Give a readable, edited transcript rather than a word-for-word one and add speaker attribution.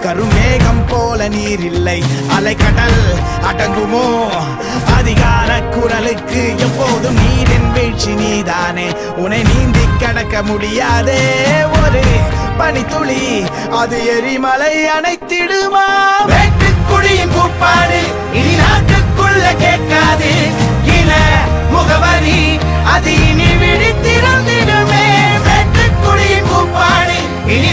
Speaker 1: கருமேகம் போல நீர் இல்லை, அலைக்கடல் அடங்குமோ அதிகார குரலுக்கு? எப்போதும் நீரின் வீழ்ச்சி நீதானே, உன்னை நீந்தி கடக்க முடியாதே. ஒரு பனித்துளி அது எரிமலை அணைத்திடுமா? வெட்டுக்குடியின் கூப்பாடு இனி நாட்டுக்குள்ள கேட்காது, இன முகவரி அது இனி விழித்திறந்திடுமே. வெட்டுக்குடியின் கூப்பாடு இனி